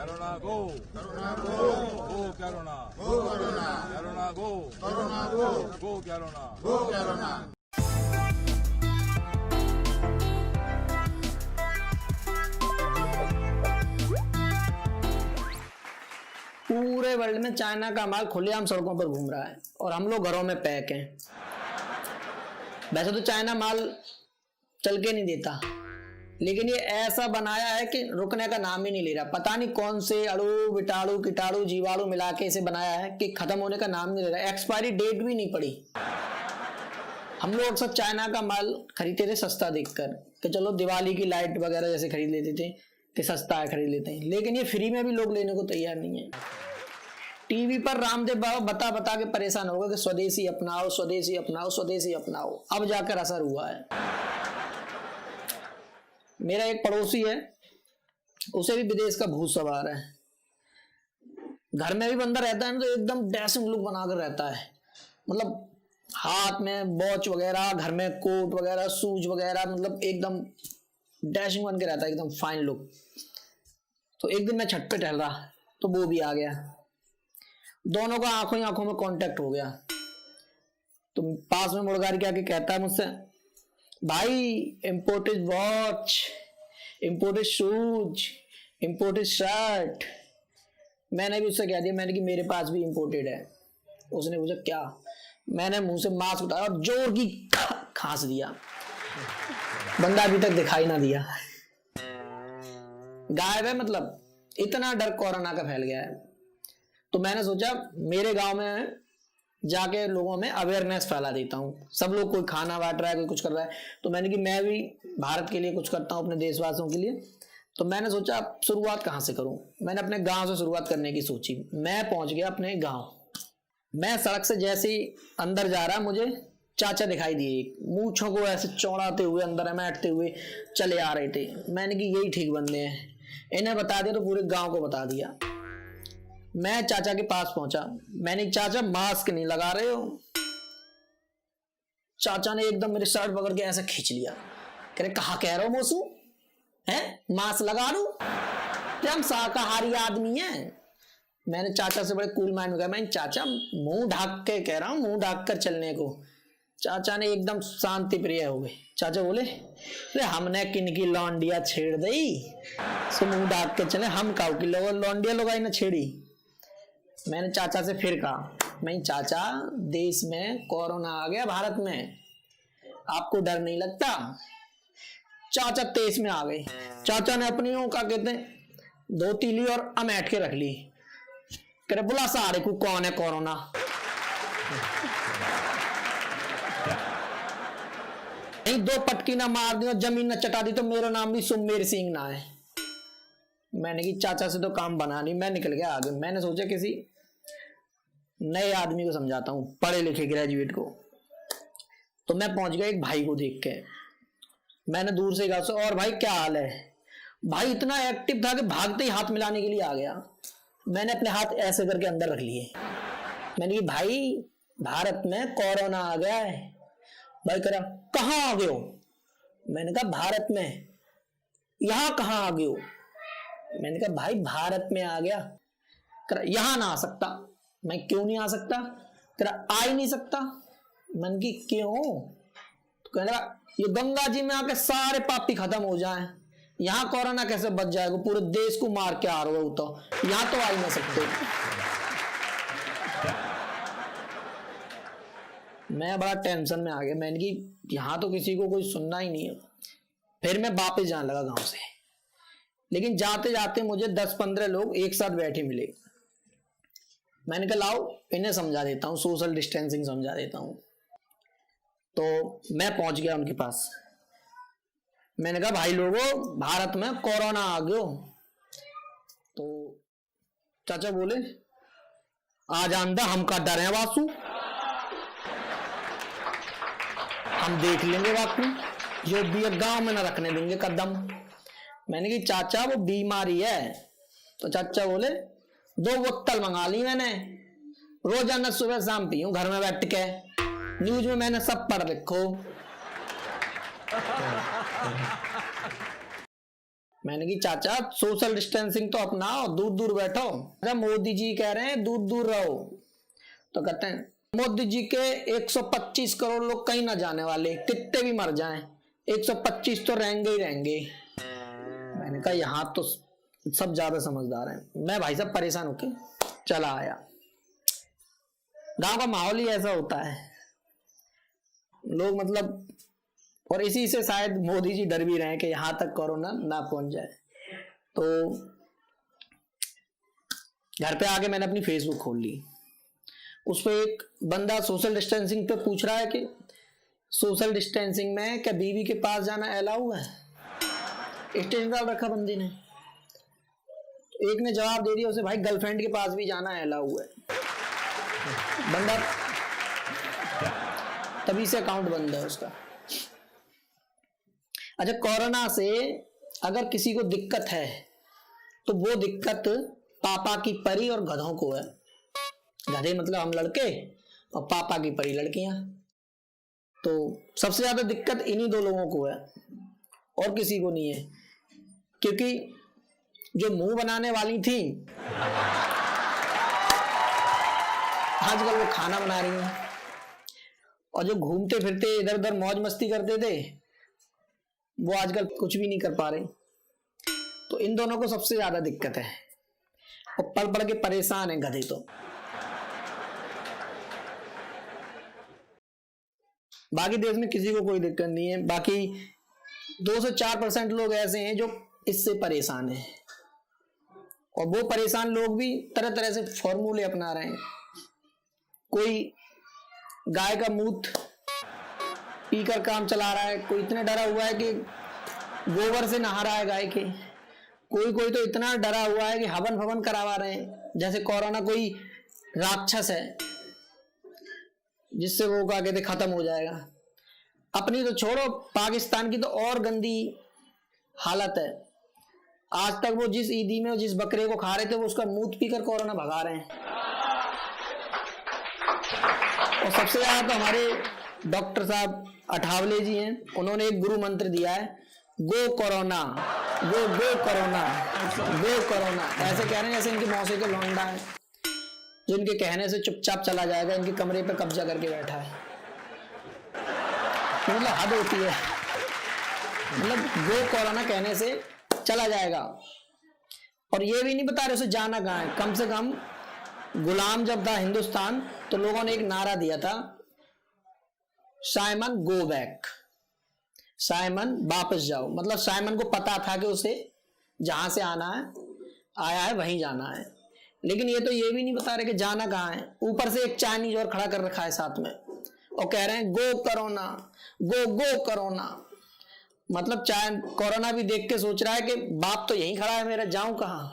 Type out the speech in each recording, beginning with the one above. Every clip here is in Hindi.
Corona go. Corona go. Go Corona. Go Corona. Corona go. Corona go. Go Corona. Go Corona. पूरे वर्ल्ड में चाइना का माल खुलेआम सड़कों पर घूम रहा है और हम लोग घरों में पैक हैं। वैसे तो चाइना माल चल के नहीं देता, लेकिन ये ऐसा बनाया है कि रुकने का नाम ही नहीं ले रहा। पता नहीं कौन से अणु विटाणु कीटाणु जीवाणु मिला के इसे बनाया है कि खत्म होने का नाम नहीं ले रहा। एक्सपायरी डेट भी नहीं पड़ी। हम लोग अक्सर चाइना का माल खरीदते थे सस्ता देखकर कि चलो दिवाली की लाइट वगैरह जैसे खरीद लेते थे कि सस्ता है खरीद लेते हैं, लेकिन ये फ्री में भी लोग लेने को तैयार नहीं है। टीवी पर रामदेव बाबा बता बता के परेशान होगा कि स्वदेशी अपनाओ स्वदेशी अपनाओ स्वदेशी अपनाओ। अब जाकर असर हुआ है। मेरा एक पड़ोसी है, उसे भी विदेश का भूत सवार है। घर में भी बंदा रहता है ना तो एकदम डैशिंग लुक बनाकर रहता है। मतलब हाथ में वॉच वगैरह, घर में कोट वगैरह, शूज वगैरह, मतलब एकदम डैशिंग बन के रहता है, एकदम फाइन लुक। तो एक दिन मैं छत पे टहल रहा तो वो भी आ गया। दोनों का आंखों ही आंखों में कांटेक्ट हो गया। तो पास में मुड़गार के आके कहता है मुझसे, भाई imported watch, imported shoes, imported shirt. मैंने भी उससे कह दिया, मैंने कि मेरे पास भी इम्पोर्टेड है। उसने पूछा क्या? मैंने मुंह से मास्क उठाया और जोर की खांस दिया। बंदा अभी तक दिखाई ना दिया, गायब है। मतलब इतना डर कोरोना का फैल गया है। तो मैंने सोचा मेरे गांव में जाके लोगों में अवेयरनेस फैला देता हूँ। सब लोग कोई खाना बांट रहा है, कोई कुछ कर रहा है, तो मैंने कि मैं भी भारत के लिए कुछ करता हूँ, अपने देशवासियों के लिए। तो मैंने सोचा अब शुरुआत कहाँ से करूँ। मैंने अपने गांव से शुरुआत करने की सोची। मैं पहुंच गया अपने गाँव। मैं सड़क से जैसे ही अंदर जा रहा, मुझे चाचा दिखाई दिए, मूंछों को ऐसे चौड़ाते हुए अंदर मैटते हुए चले आ रहे थे। मैंने कि यही ठीक बंदे हैं, इन्हें बता दिया तो पूरे गांव को बता दिया। मैं चाचा के पास पहुंचा। मैंने, चाचा मास्क नहीं लगा रहे हो? चाचा ने एकदम मेरे शर्ट पकड़ के ऐसे खींच लिया। कह रहे कहा कह रहे हो मोसू, है मास्क लगा लूं? क्या हम शाकाहारी आदमी हैं? मैंने चाचा से बड़े कूल माइंड में कहा, मैं चाचा मुंह ढक के कह रहा हूं, मुंह ढक कर चलने को। चाचा ने एकदम शांति प्रिय हो गए। चाचा बोले, अरे हमने किन की लौंडिया छेड़ दी, सो मुंह ढक के चले, हम काऊ की लौंडिया लोग ना छेड़ी। मैंने चाचा से फिर कहा, मैं चाचा देश में कोरोना आ गया, भारत में, आपको डर नहीं लगता? चाचा तेज में आ गए। चाचा ने अपनी क्या कहते हैं धोती ली और अमेट के रख ली। करे बुला सारे को कौन है कोरोना। नहीं दो पटकी ना मार दी और जमीन ना चटा दी तो मेरा नाम भी सुमेर सिंह ना है। मैंने कि चाचा से तो काम बना नहीं। मैं निकल गया आगे। मैंने सोचा किसी नए आदमी को समझाता हूँ, पढ़े लिखे ग्रेजुएट को। तो मैं पहुंच गया एक भाई को देख के। मैंने दूर से कहा, और भाई क्या हाल है? भाई इतना एक्टिव था कि भागते ही हाथ मिलाने के लिए आ गया। मैंने अपने हाथ ऐसे करके अंदर रख लिए। मैंने कि भाई भारत में कोरोना आ गया है। भाई कह रहा कहाँ आ गए हो? मैंने कहा भारत में। यहां कहाँ आ गए हो? मैंने कहा भाई भारत में आ गया। कह रहा यहां ना आ सकता। मैं क्यों नहीं आ सकता? कह रहा आ ही नहीं सकता। मैंने कि क्यों? तो कह रहा ये गंगा जी में आके सारे पापी खत्म हो जाएं, यहां कोरोना कैसे बच जाएगा? पूरे देश को मार के आ रहे हो, तो यहां तो आ ही नहीं सकते। मैं बड़ा टेंशन में आ गया। मैंने कि यहां तो किसी को कोई सुनना ही नहीं है। फिर मैं वापस जाने लगा गांव से। लेकिन जाते जाते मुझे 10-15 लोग एक साथ बैठे मिले। मैंने कहा लाओ इन्हें समझा देता हूँ, सोशल डिस्टेंसिंग समझा देता हूँ। तो मैं पहुंच गया उनके पास। मैंने कहा भाई लोगों भारत में कोरोना आ गयो। तो चाचा बोले आ जानदा हमका डर है वासु, हम देख लेंगे बापू, जो भी गांव में ना रखने देंगे कदम। मैंने कि चाचा वो बीमारी है। तो चाचा बोले 2 बोतल मंगा ली मैंने, रोजाना सुबह शाम पीऊं घर में बैठ के, न्यूज में मैंने सब पढ़ रखो। मैंने कि चाचा सोशल डिस्टेंसिंग तो अपनाओ, दूर दूर बैठो। अरे मोदी जी कह रहे हैं दूर दूर रहो, तो कहते हैं मोदी जी के 125 करोड़ लोग कहीं ना जाने वाले, कितने भी मर जाएं 125 तो रहेंगे ही रहेंगे। मैंने कहा यहाँ तो सब ज्यादा समझदार हैं। मैं भाई साहब परेशान होके चला आया। गांव का माहौल ही ऐसा होता है, लोग मतलब, और इसी से शायद मोदी जी डर भी रहे हैं कि यहां तक कोरोना ना पहुंच जाए। तो घर पे आके मैंने अपनी फेसबुक खोल ली। उस पर एक बंदा सोशल डिस्टेंसिंग पे पूछ रहा है कि सोशल डिस्टेंसिंग में क्या बीवी के पास जाना अलाउ है। स्टेटस डाल रखा बंदी ने। एक ने जवाब दे दिया उसे, भाई गर्लफ्रेंड के पास भी जाना अलाउ है। बंदा तभी से अकाउंट बंद है उसका। अच्छा, कोरोना से अगर किसी को दिक्कत है तो वो दिक्कत पापा की परी और गधों को है। गधे मतलब हम लड़के और पापा की परी लड़कियां। तो सबसे ज्यादा दिक्कत इन्हीं दो लोगों को है और किसी को नहीं है, क्योंकि जो मुंह बनाने वाली थी आजकल वो खाना बना रही हैं, और जो घूमते फिरते इधर उधर मौज मस्ती करते थे वो आजकल कुछ भी नहीं कर पा रहे। तो इन दोनों को सबसे ज्यादा दिक्कत है और पढ़ पढ़ के परेशान है गधे। तो बाकी देश में किसी को कोई दिक्कत नहीं है। बाकी 2 से 4% लोग ऐसे हैं जो इससे परेशान हैं, और वो परेशान लोग भी तरह तरह से फॉर्मूले अपना रहे हैं। कोई गाय का मूत्र पीकर काम चला रहा है, कोई इतना डरा हुआ है कि गोबर से नहा रहा है गाय के, कोई तो इतना डरा हुआ है कि हवन फवन करवा रहे हैं जैसे कोरोना कोई राक्षस है जिससे वो क्या कहते खत्म हो जाएगा। अपनी तो छोड़ो, पाकिस्तान की तो और गंदी हालत है। आज तक वो जिस ईदी में जिस बकरे को खा रहे थे वो उसका मूत्र पीकर कोरोना भगा रहे हैं। और सबसे ज्यादा तो हमारे डॉक्टर साहब अठावले जी हैं, उन्होंने एक गुरु मंत्र दिया है, गो कोरोना, गो गो कोरोना, गो कोरोना। ऐसे कह रहे हैं जैसे इनके मौसे के लौंडा है जो इनके कहने से चुपचाप चला जाएगा, इनके कमरे पे कब्जा करके बैठा है। मतलब हद होती है, मतलब गो कोरोना कहने से चला जाएगा। और ये भी नहीं बता रहे उसे जाना कहाँ है। कम से कम गुलाम जब था हिंदुस्तान तो लोगों ने एक नारा दिया था, साइमन गो बैक, साइमन वापस जाओ। मतलब साइमन को पता था कि उसे जहां से आना है आया है वहीं जाना है, लेकिन ये तो ये भी नहीं बता रहे कि जाना कहाँ है। ऊपर से एक चाइनीज और खड़ा कर रखा है साथ में और कह रहे हैं गो कोरोना, गो गो कोरोना। मतलब कोरोना भी देख के सोच रहा है कि बाप तो यहीं खड़ा है मेरा, जाऊं कहां।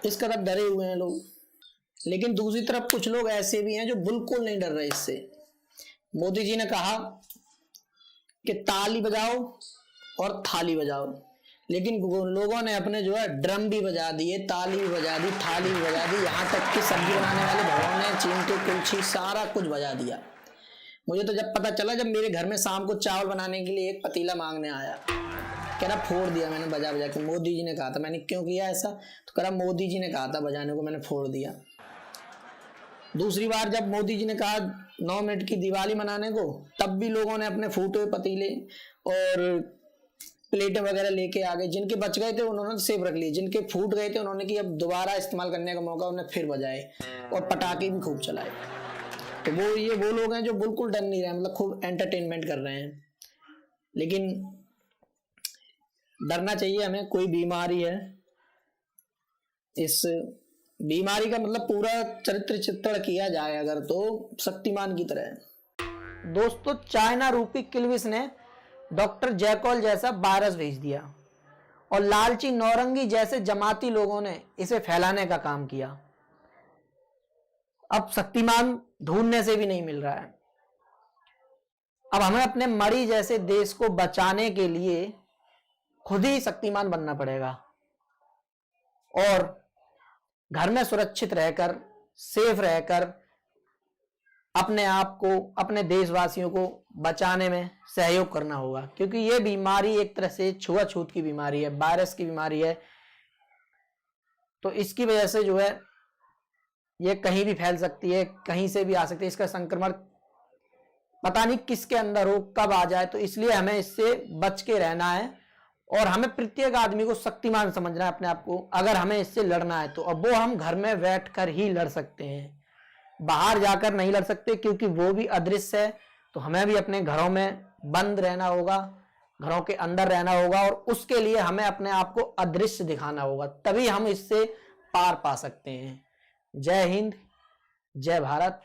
इस कदर डरे हुए हैं लोग। लेकिन दूसरी तरफ कुछ लोग ऐसे भी हैं जो बिल्कुल नहीं डर रहे इससे। मोदी जी ने कहा कि ताली बजाओ और थाली बजाओ, लेकिन लोगों ने अपने जो है ड्रम भी बजा दिए, ताली भी बजा दी, थाली भी बजा दी, यहाँ तक कि सब्जी बनाने वाले भगवान ने चिमटे कुल्ची सारा कुछ बजा दिया। मुझे तो जब पता चला, जब मेरे घर में शाम को चावल बनाने के लिए एक पतीला मांगने आया, कह रहा फोड़ दिया मैंने बजा बजा के, मोदी जी ने कहा था। मैंने क्यों किया ऐसा, तो कह रहा मोदी जी ने कहा था बजाने को, मैंने फोड़ दिया। दूसरी बार जब मोदी जी ने कहा 9 मिनट की दिवाली मनाने को, तब भी लोगों ने अपने फूटे हुए पतीले और प्लेटें वगैरह लेके आ गए। जिनके बच गए थे उन्होंने सेव रख लिए, जिनके फूट गए थे उन्होंने कि अब दोबारा इस्तेमाल करने का मौका, उन्हें फिर बजाए और पटाखे भी खूब चलाए। तो वो लोग हैं जो बिल्कुल डर नहीं रहे, मतलब खूब एंटरटेनमेंट कर रहे हैं। लेकिन डरना चाहिए हमें। कोई बीमारी है, इस बीमारी का मतलब पूरा चरित्र चित्रण किया जाए अगर तो शक्तिमान की तरह। दोस्तों, चाइना रूपी किल्विस ने डॉक्टर जैकॉल जैसा वायरस भेज दिया और लालची नौरंगी जैसे जमाती लोगों ने इसे फैलाने का काम किया। अब शक्तिमान ढूंढने से भी नहीं मिल रहा है। अब हमें अपने मरी जैसे देश को बचाने के लिए खुद ही शक्तिमान बनना पड़ेगा और घर में सुरक्षित रहकर, सेफ रहकर अपने आप को, अपने देशवासियों को बचाने में सहयोग करना होगा, क्योंकि ये बीमारी एक तरह से छुआछूत की बीमारी है, वायरस की बीमारी है। तो इसकी वजह से जो है ये कहीं भी फैल सकती है, कहीं से भी आ सकती है। इसका संक्रमण पता नहीं किसके अंदर हो, कब आ जाए। तो इसलिए हमें इससे बच के रहना है और हमें प्रत्येक आदमी को शक्तिमान समझना है अपने आप को। अगर हमें इससे लड़ना है तो अब वो हम घर में बैठकर ही लड़ सकते हैं, बाहर जाकर नहीं लड़ सकते, क्योंकि वो भी अदृश्य है। तो हमें भी अपने घरों में बंद रहना होगा, घरों के अंदर रहना होगा, और उसके लिए हमें अपने आप को अदृश्य दिखाना होगा, तभी हम इससे पार पा सकते हैं। जय हिंद, जय भारत।